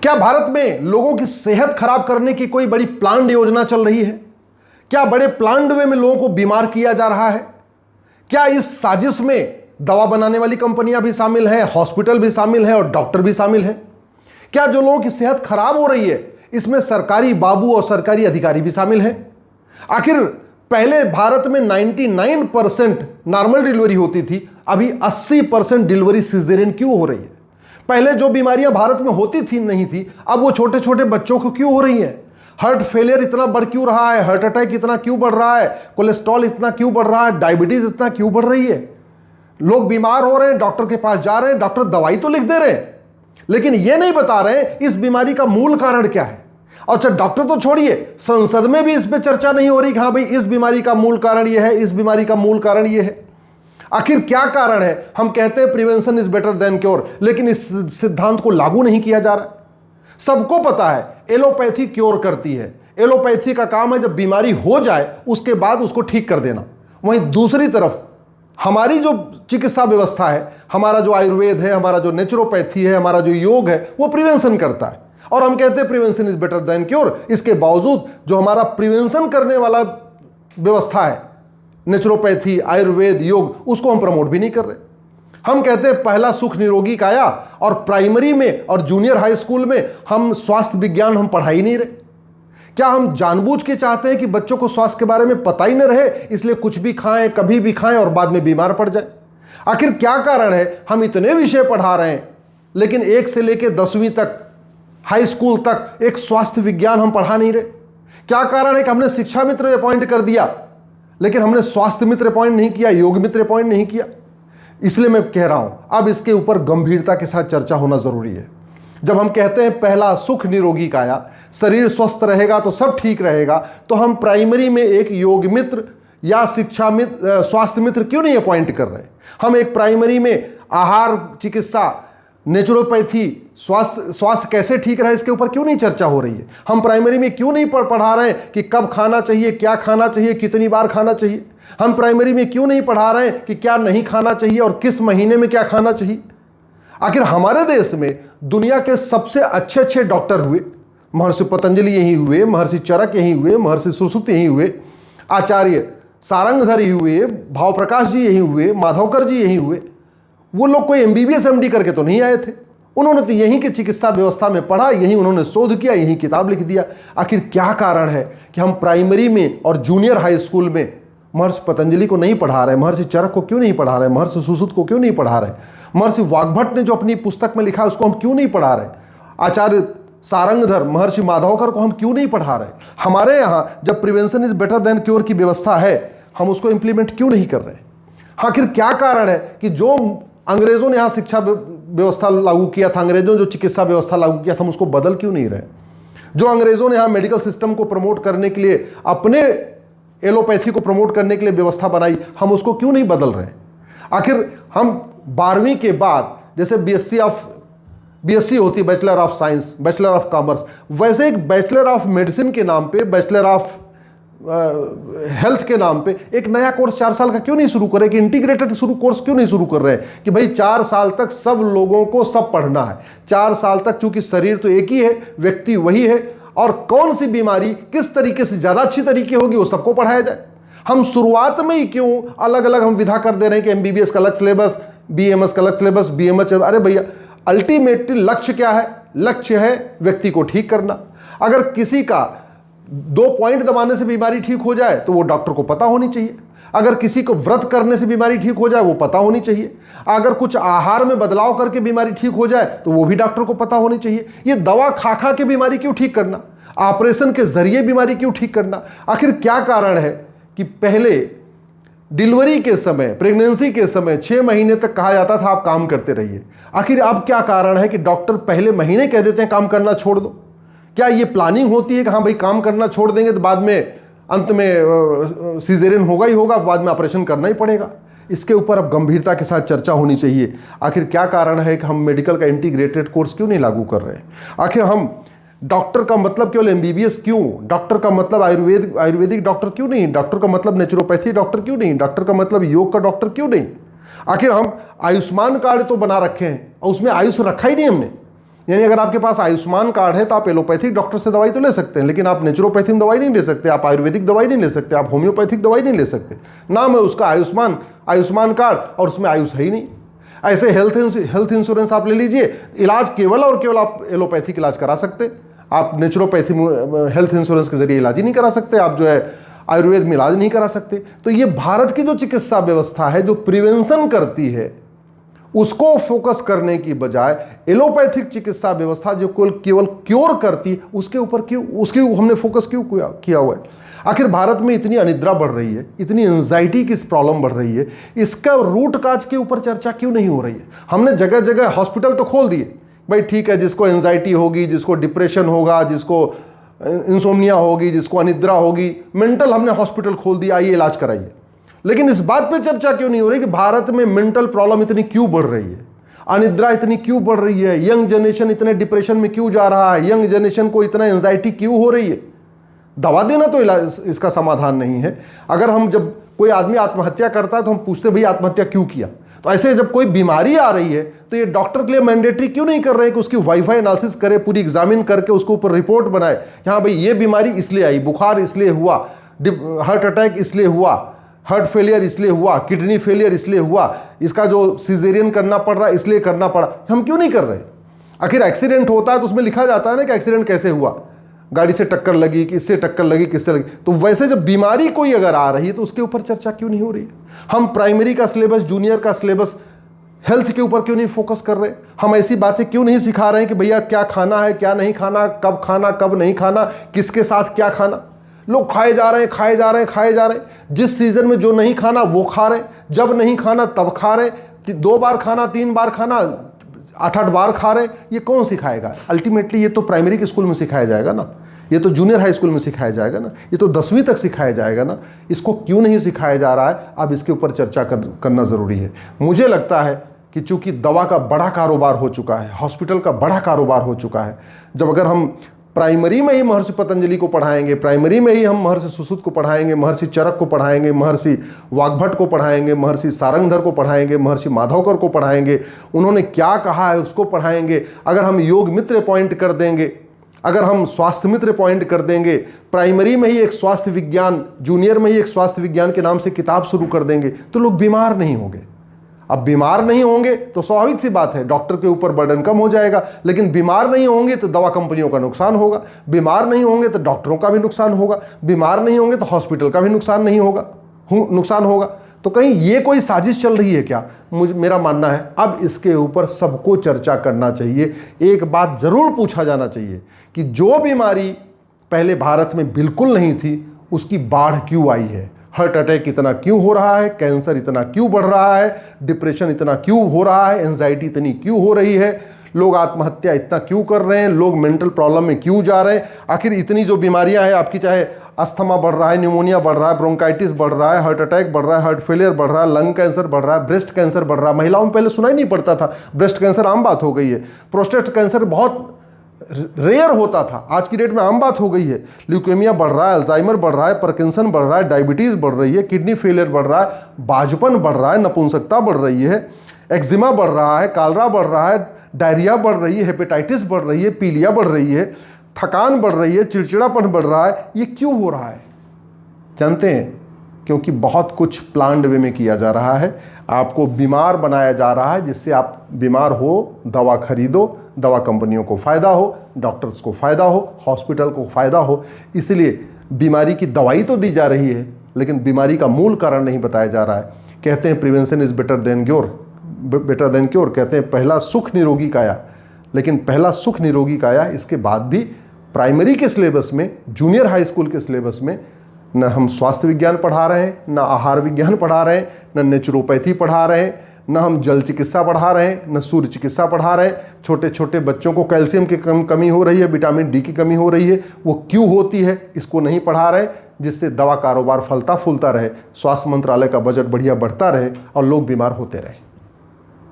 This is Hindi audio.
क्या भारत में लोगों की सेहत खराब करने की कोई बड़ी प्लान्ड योजना चल रही है? क्या बड़े प्लान्ड वे में लोगों को बीमार किया जा रहा है? क्या इस साजिश में दवा बनाने वाली कंपनियां भी शामिल हैं, हॉस्पिटल भी शामिल हैं और डॉक्टर भी शामिल हैं? क्या जो लोगों की सेहत खराब हो रही है इसमें सरकारी बाबू और सरकारी अधिकारी भी शामिल हैं? आखिर पहले भारत में 99% नॉर्मल डिलीवरी होती थी, अभी 80% डिलीवरी सिजेरियन क्यों हो रही है? पहले जो बीमारियां भारत में होती थी नहीं थी, अब वो छोटे छोटे बच्चों को क्यों हो रही है? हार्ट फेलियर इतना बढ़ क्यों रहा है? हार्ट अटैक इतना क्यों बढ़ रहा है? कोलेस्ट्रॉल इतना क्यों बढ़ रहा है? डायबिटीज इतना क्यों बढ़ रही है? लोग बीमार हो रहे हैं, डॉक्टर के पास जा रहे हैं, डॉक्टर दवाई तो लिख दे रहे हैं, लेकिन ये नहीं बता रहे हैं इस बीमारी का मूल कारण क्या है। और अच्छा, डॉक्टर तो छोड़िए, संसद में भी इस पे चर्चा नहीं हो रही कि हाँ भाई इस बीमारी का मूल कारण यह है, इस बीमारी का मूल कारण यह है। आखिर क्या कारण है? हम कहते हैं prevention is better than cure, लेकिन इस सिद्धांत को लागू नहीं किया जा रहा। सबको पता है एलोपैथी क्योर करती है, एलोपैथी का काम है जब बीमारी हो जाए उसके बाद उसको ठीक कर देना। वहीं दूसरी तरफ हमारी जो चिकित्सा व्यवस्था है, हमारा जो आयुर्वेद है, हमारा जो नेचुरोपैथी है, हमारा जो योग है, वो प्रिवेंशन करता है और हम कहते हैं prevention is better than cure. इसके बावजूद जो हमारा प्रिवेंशन करने वाला व्यवस्था है, नेचुरोपैथी, आयुर्वेद, योग, उसको हम प्रमोट भी नहीं कर रहे। हम कहते हैं पहला सुख निरोगी काया, और प्राइमरी में और जूनियर हाई स्कूल में हम स्वास्थ्य विज्ञान हम पढ़ा ही नहीं रहे। क्या हम जानबूझ के चाहते हैं कि बच्चों को स्वास्थ्य के बारे में पता ही न रहे, इसलिए कुछ भी खाएं, कभी भी खाएं और बाद में बीमार पड़ जाए? आखिर क्या कारण है? हम इतने विषय पढ़ा रहे हैं लेकिन 1 से लेकर 10वीं तक, हाई स्कूल तक एक स्वास्थ्य विज्ञान हम पढ़ा नहीं रहे। क्या कारण है कि हमने शिक्षा मित्र अपॉइंट कर दिया लेकिन हमने स्वास्थ्य मित्र अपॉइंट नहीं किया, योग मित्र अपॉइंट नहीं किया? इसलिए मैं कह रहा हूं अब इसके ऊपर गंभीरता के साथ चर्चा होना जरूरी है। जब हम कहते हैं पहला सुख निरोगी काया, शरीर स्वस्थ रहेगा तो सब ठीक रहेगा, तो हम प्राइमरी में एक योग मित्र या शिक्षा मित्र, स्वास्थ्य मित्र क्यों नहीं अपॉइंट कर रहे? हम एक प्राइमरी में आहार चिकित्सा, नेचुरोपैथी, स्वास्थ्य कैसे ठीक रहे इसके ऊपर क्यों नहीं चर्चा हो रही है? हम प्राइमरी में क्यों नहीं पढ़ा रहे हैं कि कब खाना चाहिए, क्या खाना चाहिए, कितनी बार खाना चाहिए? हम प्राइमरी में क्यों नहीं पढ़ा रहे हैं कि क्या नहीं खाना चाहिए और किस महीने में क्या खाना चाहिए? आखिर हमारे देश में दुनिया के सबसे अच्छे अच्छे डॉक्टर हुए, महर्षि पतंजलि यहीं हुए, महर्षि चरक यहीं हुए, महर्षि सुश्रुत यहीं हुए, आचार्य सारंगधर ही हुए, भाव प्रकाश जी यहीं हुए, माधवकर जी यहीं हुए। वो लोग कोई MBBS MD करके तो नहीं आए थे, उन्होंने तो यहीं की चिकित्सा व्यवस्था में पढ़ा, यहीं उन्होंने शोध किया, यहीं किताब लिख दिया। आखिर क्या कारण है कि हम प्राइमरी में और जूनियर हाई स्कूल में महर्षि पतंजलि को नहीं पढ़ा रहे, महर्षि चरक को क्यों नहीं पढ़ा रहे, महर्षि सुश्रुत को क्यों नहीं पढ़ा रहे, महर्षि वाग्भट ने जो अपनी पुस्तक में लिखा उसको हम क्यों नहीं पढ़ा रहे, आचार्य सारंगधर, महर्षि माधवकर को हम क्यों नहीं पढ़ा रहे? हमारे यहाँ जब prevention is better than cure की व्यवस्था है, हम उसको इंप्लीमेंट क्यों नहीं कर रहे? आखिर क्या कारण है कि जो अंग्रेजों ने यहाँ शिक्षा व्यवस्था लागू किया था, अंग्रेजों ने जो चिकित्सा व्यवस्था लागू किया था, हम उसको बदल क्यों नहीं रहे? जो अंग्रेजों ने यहाँ मेडिकल सिस्टम को प्रमोट करने के लिए, अपने एलोपैथी को प्रमोट करने के लिए व्यवस्था बनाई, हम उसको क्यों नहीं बदल रहे? आखिर हम 12वीं के बाद जैसे BSc होती है, bachelor of science, bachelor of commerce, वैसे एक बैचलर ऑफ मेडिसिन के नाम पे, बैचलर ऑफ हेल्थ के नाम पे एक नया कोर्स 4 साल का क्यों नहीं शुरू करें? कि इंटीग्रेटेड कोर्स क्यों नहीं शुरू कर रहे हैं कि भाई 4 साल तक सब लोगों को सब पढ़ना है। 4 साल तक चूंकि शरीर तो एक ही है, व्यक्ति वही है, और कौन सी बीमारी किस तरीके से ज्यादा अच्छी तरीके होगी वो सबको पढ़ाया जाए। हम शुरुआत में ही क्यों अलग अलग हम विधा कर दे रहे हैं कि MBBS का अलग सिलेबस, BMS का अलग सिलेबस, BMH? अरे भैया, अल्टीमेटली लक्ष्य क्या है? लक्ष्य है व्यक्ति को ठीक करना। अगर किसी का 2 पॉइंट दबाने से बीमारी ठीक हो जाए तो वो डॉक्टर को पता होनी चाहिए। अगर किसी को व्रत करने से बीमारी ठीक हो जाए वो पता होनी चाहिए। अगर कुछ आहार में बदलाव करके बीमारी ठीक हो जाए तो वो भी डॉक्टर को पता होनी चाहिए। ये दवा खा खा के बीमारी क्यों ठीक करना? ऑपरेशन के जरिए बीमारी क्यों ठीक करना? आखिर क्या कारण है कि पहले डिलीवरी के समय, प्रेगनेंसी के समय 6 महीने तक कहा जाता था आप काम करते रहिए? आखिर अब क्या कारण है कि डॉक्टर पहले महीने कह देते हैं काम करना छोड़ दो? क्या ये प्लानिंग होती है कि हाँ भाई काम करना छोड़ देंगे तो बाद में अंत में सीजेरियन होगा ही होगा, बाद में ऑपरेशन करना ही पड़ेगा? इसके ऊपर अब गंभीरता के साथ चर्चा होनी चाहिए। आखिर क्या कारण है कि हम मेडिकल का इंटीग्रेटेड कोर्स क्यों नहीं लागू कर रहे हैं? आखिर हम डॉक्टर का मतलब केवल MBBS क्यों? डॉक्टर का मतलब आयुर्वेदिक डॉक्टर क्यों नहीं? डॉक्टर का मतलब नेचुरोपैथी डॉक्टर क्यों नहीं? डॉक्टर का मतलब योग का डॉक्टर क्यों नहीं? आखिर हम आयुष्मान कार्ड तो बना रखे हैं और उसमें आयुष रखा ही नहीं हमने। यानी अगर आपके पास आयुष्मान कार्ड है तो आप एलोपैथिक डॉक्टर से दवाई तो ले सकते हैं, लेकिन आप नेचुरोपैथी में दवाई नहीं ले सकते, आप आयुर्वेदिक दवाई नहीं ले सकते, आप होम्योपैथिक दवाई नहीं ले सकते। नाम है उसका आयुष्मान कार्ड और उसमें आयुष है ही नहीं। ऐसे हेल्थ इंश्योरेंस आप ले लीजिए, इलाज केवल और केवल आप एलोपैथिक इलाज करा सकते, आप नेचुरोपैथी हेल्थ इंश्योरेंस के जरिए इलाज ही नहीं करा सकते, आप जो है आयुर्वेद में इलाज नहीं करा सकते। तो ये भारत की जो चिकित्सा व्यवस्था है जो प्रिवेंशन करती है उसको फोकस करने की बजाय एलोपैथिक चिकित्सा व्यवस्था जो केवल क्योर करती उसके ऊपर हमने फोकस क्यों किया हुआ है। आखिर भारत में इतनी अनिद्रा बढ़ रही है, इतनी एंजाइटी की प्रॉब्लम बढ़ रही है, इसका रूट काज के ऊपर चर्चा क्यों नहीं हो रही है। हमने जगह जगह हॉस्पिटल तो खोल दिए, भाई ठीक है, जिसको एंजाइटी होगी, जिसको डिप्रेशन होगा, जिसको इंसोम्निया होगी, जिसको अनिद्रा होगी, मेंटल हमने हॉस्पिटल खोल दिया, आइए इलाज कराइए। लेकिन इस बात पे चर्चा क्यों नहीं हो रही कि भारत में मेंटल प्रॉब्लम इतनी क्यों बढ़ रही है, अनिद्रा इतनी क्यों बढ़ रही है, यंग जनरेशन इतने डिप्रेशन में क्यों जा रहा है, यंग जनरेशन को इतना एंजाइटी क्यों हो रही है। दवा देना तो इसका समाधान नहीं है। अगर हम जब कोई आदमी आत्महत्या करता है तो हम पूछते भाई आत्महत्या क्यों किया। तो ऐसे जब कोई बीमारी आ रही है तो ये डॉक्टर के लिए मैंडेटरी क्यों नहीं कर रहे हैं कि उसकी वाईफाई एनालिसिस करे, पूरी एग्जामिन करके उसको ऊपर रिपोर्ट बनाए, हाँ भाई ये बीमारी इसलिए आई, बुखार इसलिए हुआ, हार्ट अटैक इसलिए हुआ, हार्ट फेलियर इसलिए हुआ, किडनी फेलियर इसलिए हुआ, इसका जो सिजेरियन करना पड़ रहा है इसलिए करना पड़ा। हम क्यों नहीं कर रहे। आखिर एक्सीडेंट होता है तो उसमें लिखा जाता है ना कि एक्सीडेंट कैसे हुआ, गाड़ी से टक्कर लगी, किससे टक्कर लगी, किससे लगी। तो वैसे जब बीमारी कोई अगर आ रही है तो उसके ऊपर चर्चा क्यों नहीं हो रही है। हम प्राइमरी का सिलेबस, जूनियर का सिलेबस हेल्थ के ऊपर क्यों नहीं फोकस कर रहे। हम ऐसी बातें क्यों नहीं सिखा रहे हैं कि भैया क्या खाना है, क्या नहीं खाना, कब नहीं खाना, किसके साथ क्या खाना। लोग खाए जा रहे हैं। जिस सीजन में जो नहीं खाना वो खा रहे, जब नहीं खाना तब खा रहे, 2 बार खाना, 3 बार खाना, 8-8 बार खा रहे। ये कौन सिखाएगा अल्टीमेटली। ये तो प्राइमरी के स्कूल में सिखाया जाएगा ना, ये तो जूनियर हाई स्कूल में सिखाया जाएगा ना, ये तो 10वीं तक सिखाया जाएगा ना। इसको क्यों नहीं सिखाया जा रहा है, अब इसके ऊपर चर्चा करना ज़रूरी है। मुझे लगता है कि चूंकि दवा का बड़ा कारोबार हो चुका है, हॉस्पिटल का बड़ा कारोबार हो चुका है, जब अगर हम प्राइमरी में ही महर्षि पतंजलि को पढ़ाएंगे, प्राइमरी में ही हम महर्षि सुश्रुत को पढ़ाएंगे, महर्षि चरक को पढ़ाएंगे, महर्षि वाग्भट को पढ़ाएंगे, महर्षि सारंगधर को पढ़ाएंगे, महर्षि माधवकर को पढ़ाएंगे, उन्होंने क्या कहा है उसको पढ़ाएंगे, अगर हम योग मित्र पॉइंट कर देंगे, अगर हम स्वास्थ्य मित्र पॉइंट कर देंगे, प्राइमरी में ही एक स्वास्थ्य विज्ञान, जूनियर में ही एक स्वास्थ्य विज्ञान के नाम से किताब शुरू कर देंगे, तो लोग बीमार नहीं होंगे। अब बीमार नहीं होंगे तो स्वाभाविक सी बात है डॉक्टर के ऊपर बर्डन कम हो जाएगा, लेकिन बीमार नहीं होंगे तो दवा कंपनियों का नुकसान होगा, बीमार नहीं होंगे तो डॉक्टरों का भी नुकसान होगा, बीमार नहीं होंगे तो हॉस्पिटल का भी नुकसान होगा। तो कहीं ये कोई साजिश चल रही है क्या। मेरा मानना है अब इसके ऊपर सबको चर्चा करना चाहिए। एक बात जरूर पूछा जाना चाहिए कि जो बीमारी पहले भारत में बिल्कुल नहीं थी उसकी बाढ़ क्यों आई है, हार्ट अटैक इतना क्यों हो रहा है, कैंसर इतना क्यों बढ़ रहा है, डिप्रेशन इतना क्यों हो रहा है, एंजाइटी इतनी क्यों हो रही है, लोग आत्महत्या इतना क्यों कर रहे हैं, लोग मेंटल प्रॉब्लम में क्यों जा रहे हैं। आखिर इतनी जो बीमारियां हैं आपकी, चाहे अस्थमा बढ़ रहा है, न्यूमोनिया बढ़ रहा है, ब्रोंकाइटिस बढ़ रहा है, हार्ट अटैक बढ़ रहा है, हार्ट फेलियर बढ़ रहा है, लंग कैंसर बढ़ रहा है, ब्रेस्ट कैंसर बढ़ रहा है। महिलाओं में पहले सुनाई नहीं पड़ता था, ब्रेस्ट कैंसर आम बात हो गई है, प्रोस्टेट कैंसर बहुत रेयर होता था, आज की डेट में आम बात हो गई है। ल्यूकेमिया बढ़ रहा है, अल्जाइमर बढ़ रहा है, पार्किंसन बढ़ रहा है, डायबिटीज बढ़ रही है, किडनी फेलियर बढ़ रहा है, बाजपन बढ़ रहा है, नपुंसकता बढ़ रही है, एक्जिमा बढ़ रहा है, कालरा बढ़ रहा है, डायरिया बढ़ रही है, हेपेटाइटिस बढ़ रही है, पीलिया बढ़ रही है, थकान बढ़ रही है, चिड़चिड़ापन बढ़ रहा है। ये क्यों हो रहा है जानते हैं? क्योंकि बहुत कुछ प्लान्ड वे में किया जा रहा है, आपको बीमार बनाया जा रहा है, जिससे आप बीमार हो, दवा खरीदो, दवा कंपनियों को फ़ायदा हो, डॉक्टर्स को फ़ायदा हो, हॉस्पिटल को फ़ायदा हो। इसलिए बीमारी की दवाई तो दी जा रही है, लेकिन बीमारी का मूल कारण नहीं बताया जा रहा है। कहते हैं prevention is better than cure, कहते हैं पहला सुख निरोगी काया, लेकिन पहला सुख निरोगी काया इसके बाद भी प्राइमरी के सिलेबस में, जूनियर हाई स्कूल के सिलेबस में न हम स्वास्थ्य विज्ञान पढ़ा रहे हैं, न आहार विज्ञान पढ़ा रहे हैं, न नेचुरोपैथी पढ़ा रहे हैं, न हम जल चिकित्सा पढ़ा रहे हैं, न सूर्य चिकित्सा पढ़ा रहे हैं। छोटे छोटे बच्चों को कैल्शियम की कमी हो रही है, विटामिन डी की कमी हो रही है, वो क्यों होती है इसको नहीं पढ़ा रहे, जिससे दवा कारोबार फलता फूलता रहे, स्वास्थ्य मंत्रालय का बजट बढ़िया बढ़ता रहे और लोग बीमार होते रहे।